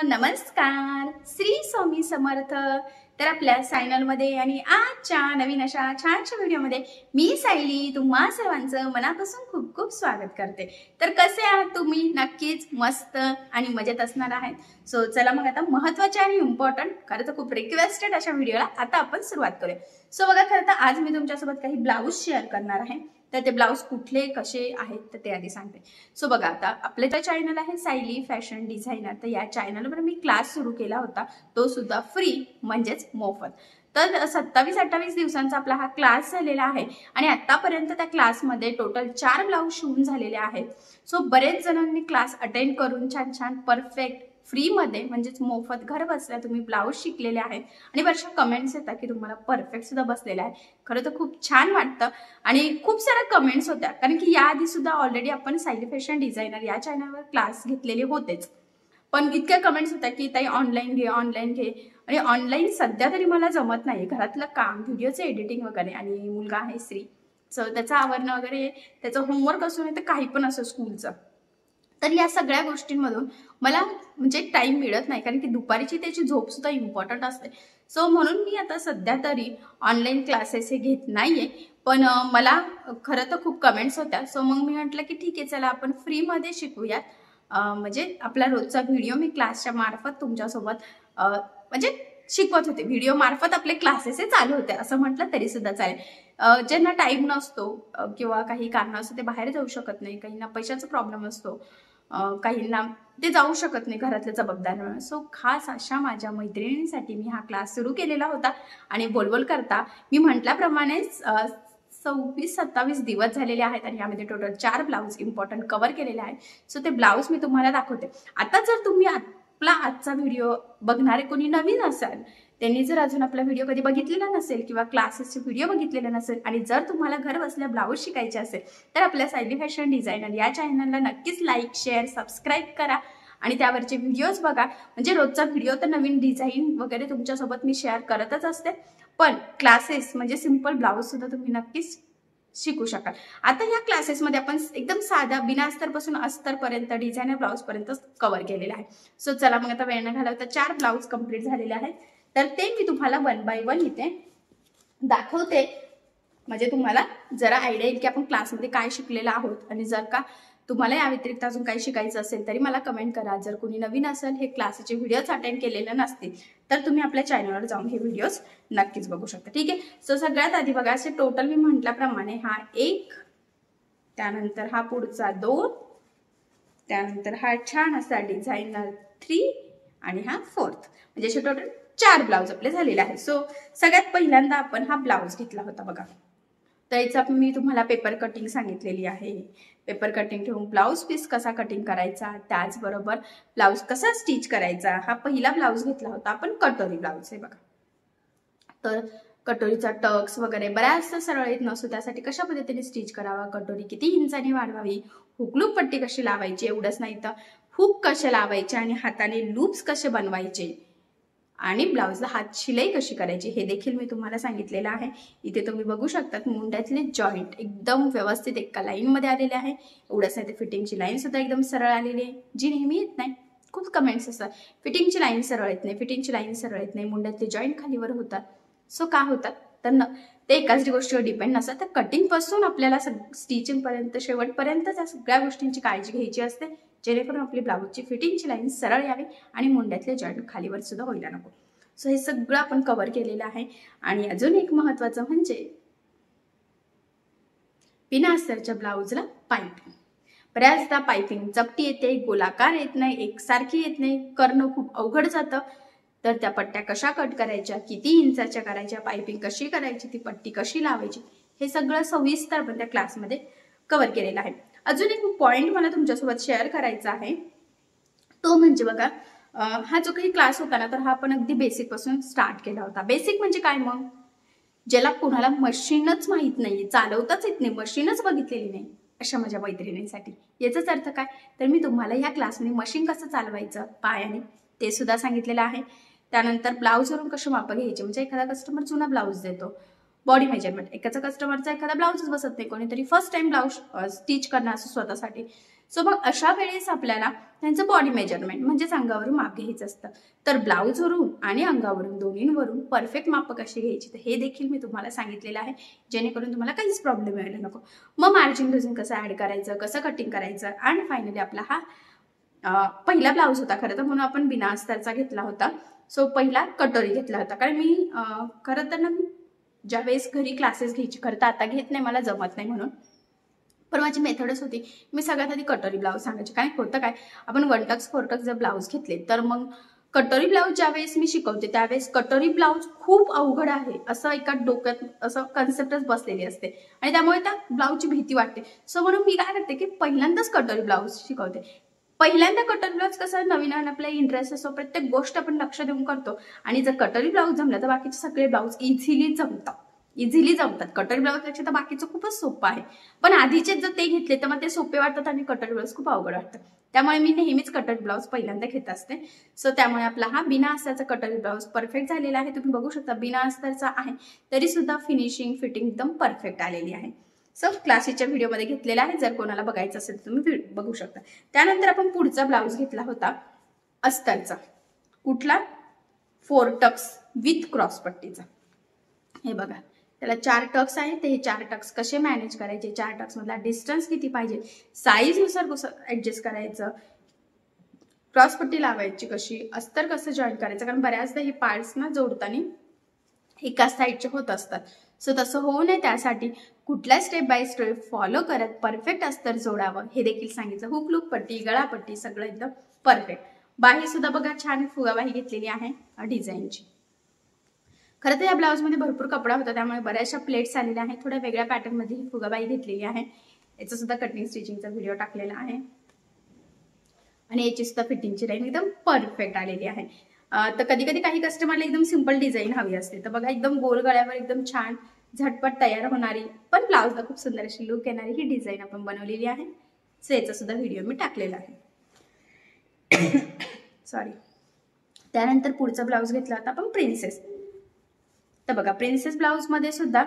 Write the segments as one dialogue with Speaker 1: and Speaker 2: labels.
Speaker 1: नमस्कार. श्री स्वामी समर्थ. तर आपल्या चॅनलमध्ये आणि आजच्या नवीन अशा छानशा व्हिडिओमध्ये मी सायली तुम्हा सर्वांचं मनापासून खूप खूप स्वागत करते. तर कसे आहात तुम्ही? नक्कीच मस्त आणि मजेत असणार आहेत. सो चला मग आता महत्त्वाचे आणि इम्पॉर्टंट, खरं तर खूप रिक्वेस्टेड अशा व्हिडिओला आता आपण सुरुवात करूया. सो बघा, खरं तर आज मी तुमच्यासोबत काही ब्लाऊज शेअर करणार आहे. तर ते ब्लाऊज कुठले कसे आहेत तर ते आधी सांगते. सो बघा, आता आपले जे चॅनल आहे सायली फॅशन डिझायनर, तर या चॅनलवर मी क्लास सुरू केला होता, तो सुद्धा फ्री म्हणजेच मोफत. तर 27-28 दिवसांचा आपला हा क्लास झालेला आहे आणि आतापर्यंत त्या क्लासमध्ये टोटल 4 ब्लाऊज शिवून झालेले आहेत. सो बरेच जणांनी क्लास अटेंड करून छान छान परफेक्ट फ्री मध्ये म्हणजेच मोफत घर बसल्या तुम्ही ब्लाऊज शिकलेले आहेत आणि बऱ्याचशा कमेंट्स येतात की तुम्हाला परफेक्ट सुद्धा बसलेला आहे. खरं तर खूप छान वाटतं आणि खूप साऱ्या कमेंट्स होत्या, कारण की याआधी सुद्धा ऑलरेडी आपण सायली फॅशन डिझायनर या चॅनलवर क्लास घेतलेले होतेच. पण इतक्या कमेंट्स होत्या की ताई ऑनलाईन घे ऑनलाईन घे, आणि ऑनलाईन सध्या तरी मला जमत नाही. घरातलं काम, व्हिडिओचं एडिटिंग वगैरे, आणि मुलगा आहे श्री, सो त्याचं आवरणं वगैरे, त्याचं होमवर्क असो नाही तर काही पण असो स्कूलचं, तर या सगळ्या गोष्टींमधून मला म्हणजे टाइम मिळत नाही, कारण की दुपारीची त्याची झोप सुद्धा इम्पॉर्टंट असते. सो म्हणून मी आता सध्या तरी ऑनलाईन क्लासेस हे घेत नाहीये. पण मला खरं तर खूप कमेंट्स होत्या. सो मग मी म्हटलं की ठीक आहे, चला आपण फ्रीमध्ये शिकूयात. म्हणजे आपला रोजचा व्हिडिओ मी क्लासच्या मार्फत तुमच्यासोबत म्हणजे शिकवत होते. व्हिडिओ मार्फत आपले क्लासेस हे चालू होते असं म्हटलं तरी सुद्धा चालेल. ज्यांना टाइम नसतो किंवा काही कारण असतं ते बाहेर जाऊ शकत नाही, काहींना पैशाचा प्रॉब्लेम असतो, काहींना ते जाऊ शकत नाही घरातल्या जबाबदाऱ्यामुळे. सो खास अशा माझ्या मैत्रिणींसाठी मी हा क्लास सुरू केलेला होता. आणि बोलबोल करता मी म्हटल्याप्रमाणेच 26-27 दिवस झालेले आहेत आणि यामध्ये टोटल 4 ब्लाऊज इम्पॉर्टंट कव्हर केलेले आहेत. सो ते ब्लाऊज मी तुम्हाला दाखवते. आता जर तुम्ही आपला आजचा व्हिडिओ बघणारे कोणी नवीन असाल, त्यांनी जर अजून आपला व्हिडिओ कधी बघितलेला नसेल किंवा क्लासेसचे व्हिडिओ बघितलेले नसेल, आणि जर तुम्हाला घर बसल्या ब्लाऊज शिकायचे असेल, तर आपल्या सायली फॅशन डिझायनर या चॅनलला नक्कीच लाईक शेअर सबस्क्राईब करा आणि त्यावरचे व्हिडिओज बघा. म्हणजे रोजचा व्हिडिओ तर नवीन डिझाईन वगैरे तुमच्यासोबत मी शेअर करतच असते, पण क्लासेस म्हणजे सिंपल ब्लाऊज सुद्धा तुम्ही नक्कीच शिकू शकाल. आता या क्लासेसमध्ये आपण एकदम साधा बिना अस्तरपासून अस्तरपर्यंत डिझायनर ब्लाऊज पर्यंत कव्हर केलेला आहे. सो चला मग आता वेळ न घालवता 4 ब्लाऊज कंप्लीट झालेले आहेत, तर ते मी तुम्हाला 1 बाय 1 इथे दाखवते. म्हणजे तुम्हाला जरा आयडिया येईल की आपण क्लासमध्ये काय शिकलेलं आहोत. आणि जर का तुम्हाला या व्यतिरिक्त अजून काही शिकायचं असेल तरी मला कमेंट करा. जर कोणी नवीन असेल, हे क्लासचे व्हिडिओज अटेंड केलेले नसतील, तर तुम्ही आपल्या चॅनलवर जाऊन हे व्हिडिओज नक्कीच बघू शकता. ठीक आहे. सो सगळ्यात आधी बघा, असे टोटल मी म्हटल्याप्रमाणे हा 1, त्यानंतर हा पुढचा 2, त्यानंतर हा छान असा डिझायनर 3 आणि हा 4th, म्हणजे असे टोटल 4 ब्लाऊज आपले झालेले आहेत. सो सगळ्यात पहिल्यांदा आपण हा ब्लाऊज घेतला होता बघा. तर याचा मी तुम्हाला पेपर कटिंग सांगितलेली आहे. पेपर कटिंग ठेवून ब्लाऊज पीस कसा कटिंग करायचा, त्याचबरोबर ब्लाऊज कसा स्टिच करायचा, हा पहिला ब्लाऊज घेतला होता आपण. कटोरी ब्लाऊज आहे बघा. तर कटोरीचा टक्स वगैरे बऱ्याचदा सरळ येत नसतो, त्यासाठी कशा पद्धतीने स्टिच करावा, कटोरी किती इंचाने वाढवावी, हुकलूप पट्टी कशी लावायची, एवढंच नाही तर हुक कसे लावायचे आणि हाताने लूप्स कसे बनवायचे, आणि ब्लाऊजला हात शिलाई कशी करायची हे देखील मी तुम्हाला सांगितलेलं आहे. इथे तुम्ही बघू शकतात मुंड्यातले जॉईंट एकदम व्यवस्थित एका लाईन मध्ये आलेले आहे. एवढंच नाही तर फिटिंगची लाईन सुद्धा एकदम सरळ आलेली आहे, जी नेहमी येत नाही. खूप कमेंट्स असतात फिटिंगची लाईन सरळ येत नाही, फिटिंगची लाईन सरळ येत नाही, मुंड्यातले जॉईंट खालीवर होतात. सो का होतात तर ते एकाच गोष्टीवर डिपेंड नसतात. तर कटिंग पासून आपल्याला स्टिचिंग पर्यंत शेवटपर्यंत त्या सगळ्या गोष्टींची काळजी घ्यायची असते, जेणेकरून आपली ब्लाऊजची फिटिंगची लाईन सरळ यावी आणि मुंड्यातले जॉईंट खालीवर सुद्धा व्हायला नको. सो हे सगळं आपण कव्हर केलेलं आहे. आणि अजून एक महत्वाचं म्हणजे बिना अस्तरच्या ब्लाऊजला पाइपिंग. बऱ्याचदा पाइपिंग चपटी येते, गोलाकार येत नाही, एकसारखी येत नाही, करणं खूप अवघड जातं. तर त्या पट्ट्या कशा कट करायच्या, किती इंचाच्या करायच्या, पाइपिंग कशी करायची, ती पट्टी कशी लावायची, हे सगळं सविस्तर आपण त्या क्लासमध्ये कव्हर केलेलं आहे. अजून एक पॉइंट मला तुमच्यासोबत शेअर करायचा आहे, तो म्हणजे बघा, हा जो काही क्लास होता ना, तर हा आपण अगदी बेसिक पासून स्टार्ट केला होता. बेसिक म्हणजे काय, मग ज्याला कुणाला मशीनच माहित नाही, चालवताच येत नाही, मशीनच बघितलेली नाही, अशा माझ्या मैत्रिणींसाठी. याचाच अर्थ काय, तर मी तुम्हाला या क्लासमध्ये मशीन कसं चालवायचं पायाने ते सुद्धा सांगितलेलं आहे. त्यानंतर ब्लाऊजवरून कसे माप घ्यायचे, म्हणजे एखादा कस्टमर जुना ब्लाऊज देतो, बॉडी मेजरमेंट, एखादा कस्टमरचा एखादा ब्लाऊजच बसत नाही, कोणीतरी फर्स्ट टाइम ब्लाऊज स्टिच करणार असं स्वतःसाठी, सो मग अशा वेळेस आपल्याला त्यांचं बॉडी मेजरमेंट म्हणजेच अंगावरून माप घ्यायचं असतं. तर ब्लाऊजवरून आणि अंगावरून दोन्हींवरून परफेक्ट माप कशी घ्यायची तर हे देखील मी तुम्हाला सांगितलेलं आहे, जेणेकरून तुम्हाला काहीच प्रॉब्लेम यायला नको. मग मार्जिन लुजिंग कसं ऍड करायचं, कसं कटिंग करायचं, आणि फायनली आपला हा पहिला ब्लाऊज होता खरं तर, म्हणून आपण बिना अस्तरचा घेतला होता. सो पहिला कटोरी घेतला होता, कारण मी खरं तर ना ज्या वेळेस घरी क्लासेस घ्यायची, खरं तर आता घेत नाही, मला जमत नाही म्हणून, पण माझी मेथडच होती मी सगळ्यात आधी कटोरी ब्लाऊज सांगायचे. काय होतं काय, आपण 1 टक्स 4 टक्स जर ब्लाऊज घेतले तर मग कटोरी ब्लाऊज ज्यावेळेस मी शिकवते त्यावेळेस कटोरी ब्लाऊज खूप अवघड आहे असं एका डोक्यात असं कन्सेप्टच बसलेली असते, आणि त्यामुळे त्या ब्लाऊजची भीती वाटते. सो म्हणून मी काय करते की पहिल्यांदाच कटोरी ब्लाऊज शिकवते. पहिल्यांदा कटोरी ब्लाऊज कसं नवीन आपला इंटरेस्ट असतो, प्रत्येक गोष्ट आपण लक्ष देऊन करतो, आणि जर कटोरी ब्लाऊज जमलं तर बाकीचे सगळे ब्लाऊज इझिली जमतात. कटोरी ब्लाऊजपेक्षा तर बाकीचं खूपच सोपं आहे, पण आधीचे जर ते घेतले तर मग ते सोपे वाटतात आणि कटोरी ब्लाऊज खूप अवघड वाटतं. त्यामुळे मी नेहमीच कटोरी ब्लाऊज पहिल्यांदा घेत असते. सो त्यामुळे आपला हा बिना अस्तरचा कटोरी ब्लाऊज परफेक्ट झालेला आहे. तुम्ही बघू शकता बिना अस्तरचा आहे तरी सुद्धा फिनिशिंग फिटिंग एकदम परफेक्ट आलेली आहे. सो क्लासेसच्या व्हिडिओमध्ये घेतलेला आहे, जर कोणाला बघायचं असेल तर तुम्ही बघू शकता. त्यानंतर आपण पुढचा ब्लाऊज घेतला होता अस्तरचा. कुठला? 4 टक्स विथ क्रॉस पट्टीचा. हे बघा, त्याला 4 टक्स आहे. ते हे 4 टक्स कसे मॅनेज करायचे, 4 टक्स मधला डिस्टन्स किती पाहिजे, साईज नुसार कसं ऍडजस्ट करायचं, क्रॉस पट्टी लावायची कशी, अस्तर कसं जॉईन करायचं, कारण बऱ्याचदा हे पार्ट्स ना जोडताना एकाच साईडचे होत असतात. सो तसं होऊ नये त्यासाठी कुठल्या स्टेप बाय स्टेप फॉलो करत परफेक्ट अस्तर जोडावं हे देखील सांगितलं. हुक लूक पट्टी, गळापट्टी सगळं एकदम परफेक्ट. बाही सुद्धा बघा छान फुगाबाही घेतलेली आहे डिझाईनची. खरं तर या ब्लाऊजमध्ये भरपूर कपडा होता, त्यामुळे बऱ्याचशा प्लेट्स आलेल्या आहेत. थोड्या वेगळ्या पॅटर्नमध्ये ही फुगाबाई घेतलेली आहे. याचा सुद्धा कटिंग स्टिचिंगचा व्हिडिओ टाकलेला आहे, आणि याची सुद्धा फिटिंगची लाईन एकदम परफेक्ट आलेली आहे. तर कधी कधी काही कस्टमरला एकदम सिंपल डिझाईन हवी असते, तर बघा एकदम गोल गळ्यावर एकदम छान झटपट तयार होणारी पण ब्लाऊजला खूप सुंदर अशी लुक येणारी ही डिझाईन आपण बनवलेली आहे. सो याचा सुद्धा व्हिडिओ मी टाकलेला आहे. सॉरी. त्यानंतर पुढचा ब्लाऊज घेतला होता आपण प्रिन्सेस. तर बघा प्रिन्सेस ब्लाऊज मध्ये सुद्धा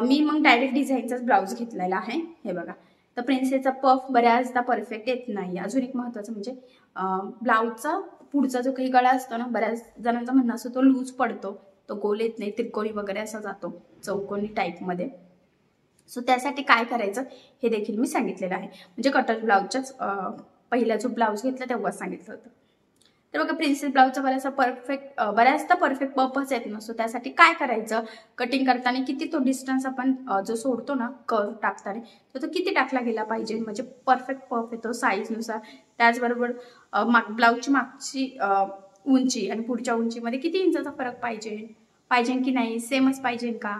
Speaker 1: मी मग डायरेक्ट डिझाईनचाच ब्लाऊज घेतलेला आहे. हे बघा, तर प्रिन्सेसचा पफ बऱ्याचदा परफेक्ट येत नाही. अजून एक महत्वाचं म्हणजे ब्लाऊजचा पुढचा जो काही गळा असतो ना, बऱ्याच जणांचा म्हणणं असतो तो लूज पडतो, तो गोल येत नाही, त्रिकोणी वगैरे असा जातो, चौकोनी टाईपमध्ये. सो त्यासाठी काय करायचं हे देखील मी सांगितलेलं आहे, म्हणजे कटर ब्लाऊजच्याच पहिला जो ब्लाऊज घेतला तेव्हाच सांगितलं होतं. तर बघा प्रिन्सेस ब्लाऊजचा बऱ्याचदा परफेक्ट पफच येत नसतो. त्यासाठी काय करायचं, कटिंग करताना किती तो डिस्टन्स आपण जो सोडतो ना कर्व टाकताना, तर तो किती टाकला गेला पाहिजे म्हणजे परफेक्ट पफ येतो साईजनुसार. त्याचबरोबर ब्लाऊजची मागची उंची आणि पुढच्या उंचीमध्ये किती इंचाचा फरक पाहिजे की नाही, सेमच पाहिजे का.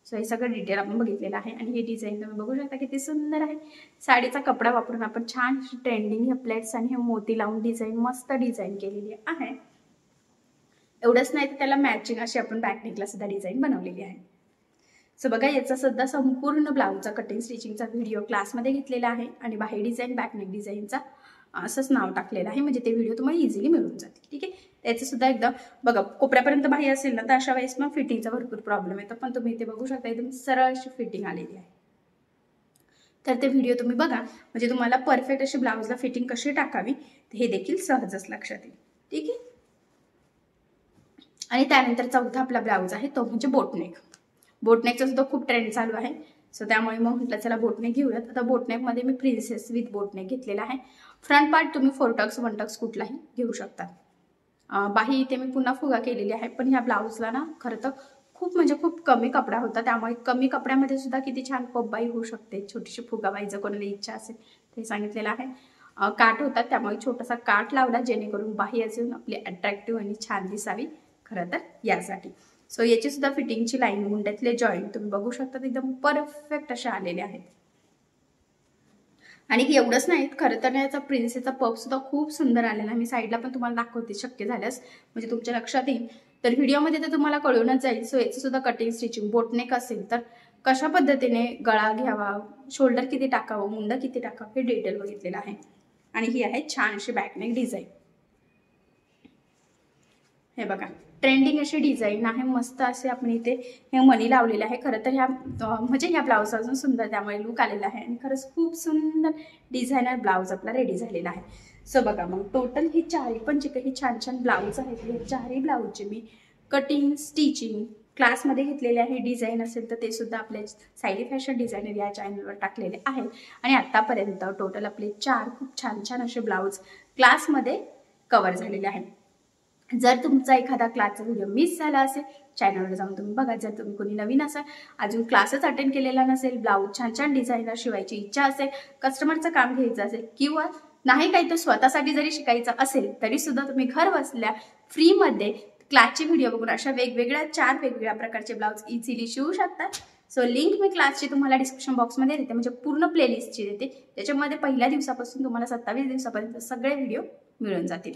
Speaker 1: सो हे सगळं डिटेल आपण बघितलेलं आहे. आणि ही डिझाईन तुम्ही बघू शकता किती सुंदर आहे. साडीचा कपडा वापरून आपण छान ट्रेंडिंग हे प्लेट्स आणि हे मोती लावून डिझाईन मस्त डिझाईन केलेली आहे. एवढंच नाही तर त्याला मॅचिंग अशी आपण बॅकनेकला सुद्धा डिझाईन बनवलेली आहे. सो बघा याचा सुद्धा संपूर्ण ब्लाऊजचा कटिंग स्टिचिंगचा व्हिडिओ क्लासमध्ये घेतलेला आहे, आणि बाही डिझाईन बॅकनेक डिझाईनचा असंच नाव टाकलेलं आहे, म्हणजे ते व्हिडिओ तुम्हाला इझिली मिळून जातील. ठीक आहे. त्याचं सुद्धा एकदम बघा कोपऱ्यापर्यंत बाही असेल ना तर अशा वेळेस मग फिटिंगचा भरपूर प्रॉब्लेम येतो, पण तुम्ही इथे बघू शकता एकदम सरळ अशी फिटिंग आलेली आहे. तर ते व्हिडिओ तुम्ही बघा, म्हणजे तुम्हाला परफेक्ट अशी ब्लाऊजला फिटिंग कशी टाकावी हे देखील सहजच लक्षात येईल. ठीक आहे. आणि त्यानंतर चौथा आपला ब्लाऊज आहे तो म्हणजे बोटनेक. बोटनेकचा सुद्धा खूप ट्रेंड चालू आहे. सो त्यामुळे मग म्हटलं चला बोटनेक घेऊयात. आता बोटनेकमध्ये मी प्रिन्सेस विथ बोटनेक घेतलेला आहे. फ्रंट पार्ट तुम्ही 4 टक्स 1 टक्स कुठलाही घेऊ शकता. बाही इथे मी पुन्हा फुगा केलेली आहे, पण ह्या ब्लाऊजला ना खरं तर खूप कमी कपडा होता, त्यामुळे कमी कपड्यामध्ये सुद्धा किती छान पफबाई होऊ शकते. छोटीशी फुगाबाई जर कोणाला इच्छा असेल ते सांगितलेलं आहे. काठ होतात त्यामुळे छोटासा काठ लावला जेणेकरून बाही अजून आपली अट्रॅक्टिव्ह आणि छान दिसावी खरं तर यासाठी. सो याची सुद्धा फिटिंगची लाईन मुंड्यातले जॉईंट तुम्ही बघू शकता एकदम परफेक्ट असे आलेले आहेत. आणि एवढंच नाही खरं तर याचा प्रिन्सेसचा पफ सुद्धा खूप सुंदर आलेला. मी साईडला पण तुम्हाला दाखवते शक्य झाल्यास, म्हणजे तुमच्या लक्षात येईल. तर व्हिडिओमध्ये तर तुम्हाला कळूनच जाईल. सो याचं सुद्धा कटिंग स्टिचिंग बोटनेक असेल तर कशा पद्धतीने गळा घ्यावा, शोल्डर किती टाकावं, मुंड किती टाकावं हे डिटेल बघितलेलं आहे. आणि ही आहे छान अशी बॅकनेक डिझाईन. हे बघा ट्रेंडिंग अशी डिझाईन आहे, मस्त असे आपण इथे हे मणी लावलेले आहे। खरं तर ह्या म्हणजे ह्या ब्लाऊज अजून सुंदर त्यामुळे लुक आलेला आहे आणि खरंच खूप सुंदर डिझायनर ब्लाऊज आपला रेडी झालेला आहे। सो बघा मग टोटल ही चारही पण जे काही छान छान ब्लाऊज आहेत हे चारही ब्लाऊजचे मी कटिंग स्टिचिंग क्लासमध्ये घेतलेले आहे। डिझाईन असेल तर ते सुद्धा आपल्या सायली फॅशन डिझायनर या चॅनलवर टाकलेले आहेत आणि आतापर्यंत टोटल आपले 4 खूप छान छान असे ब्लाऊज क्लासमध्ये कव्हर झालेले आहेत। जर तुमचा एखादा क्लासचा व्हिडिओ मिस झाला असेल चॅनलवर जाऊन तुम्ही बघा। जर तुम्ही कोणी नवीन असाल, अजून क्लासेस अटेंड केलेला नसेल, ब्लाऊज छान छान डिझायनर शिवायची इच्छा असेल, कस्टमरचं काम घ्यायचं असेल किंवा नाही काही तर स्वतःसाठी जरी शिकायचं असेल तरी सुद्धा तुम्ही घर बसल्या फ्रीमध्ये क्लासचे व्हिडिओ बघून अशा वेगवेगळ्या 4 वेगवेगळ्या प्रकारचे ब्लाऊज इझिली शिवू शकता। सो लिंक मी क्लासची तुम्हाला डिस्क्रिप्शन बॉक्समध्ये देते, म्हणजे पूर्ण प्लेलिस्टची देते। त्याच्यामध्ये पहिल्या दिवसापासून तुम्हाला 27 दिवसापर्यंत सगळे व्हिडिओ मिळून जातील।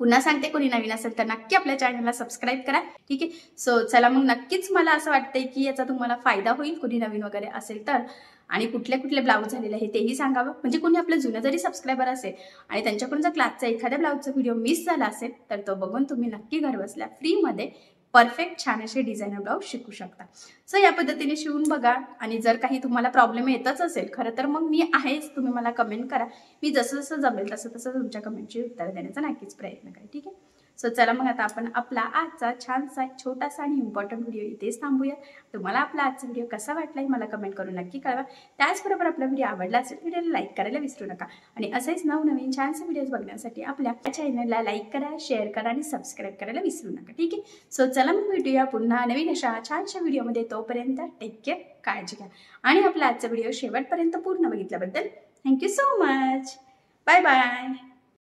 Speaker 1: पुन्हा सांगते, कोणी नवीन असेल तर नक्की आपल्या चॅनलला सबस्क्राईब करा, ठीक आहे। सो चला मग नक्कीच मला असं वाटतंय की याचा तुम्हाला फायदा होईल, कोणी नवीन वगैरे असेल तर। आणि कुठले कुठले ब्लाऊज झालेले आहे तेही सांगावं, म्हणजे कोणी आपलं जुनं जरी सबस्क्रायबर असेल आणि त्यांच्याकडून जर क्लासचा एखाद्या ब्लाऊजचा व्हिडिओ मिस झाला असेल तर तो बघून तुम्ही नक्की घर बसल्या फ्रीमध्ये परफेक्ट छान असे डिझायनर ब्लाऊज शिकू शकता। सो या पद्धतीने शिवून बघा आणि जर काही तुम्हाला प्रॉब्लेम येतच असेल खरं तर मग मी आहेच, तुम्ही मला कमेंट करा, मी जसं जसं जमेल तसं तसं तुमच्या कमेंटची उत्तर देण्याचा नक्कीच प्रयत्न करेन, ठीक आहे। सो चला मग आता आपण आपला आजचा छानसा छोटासा आणि इम्पॉर्टंट व्हिडिओ इथेच थांबूया। तुम्हाला आपला आजचा व्हिडिओ कसा वाटला मला कमेंट करून नक्की कळवा। त्याचबरोबर आपला व्हिडिओ आवडला असेल व्हिडिओला लाईक करायला विसरू नका आणि असेच नवनवीन छानसे व्हिडिओज बघण्यासाठी आपल्या चॅनलला लाईक करा, शेअर करा आणि सबस्क्राईब करायला विसरू नका, ठीक आहे। सो चला मग भेटूया पुन्हा नवीन अशा छानशा व्हिडिओमध्ये। तोपर्यंत टेक केअर, काळजी घ्या आणि आपला आजचा व्हिडिओ शेवटपर्यंत पूर्ण बघितल्याबद्दल thank you so much. Bye bye.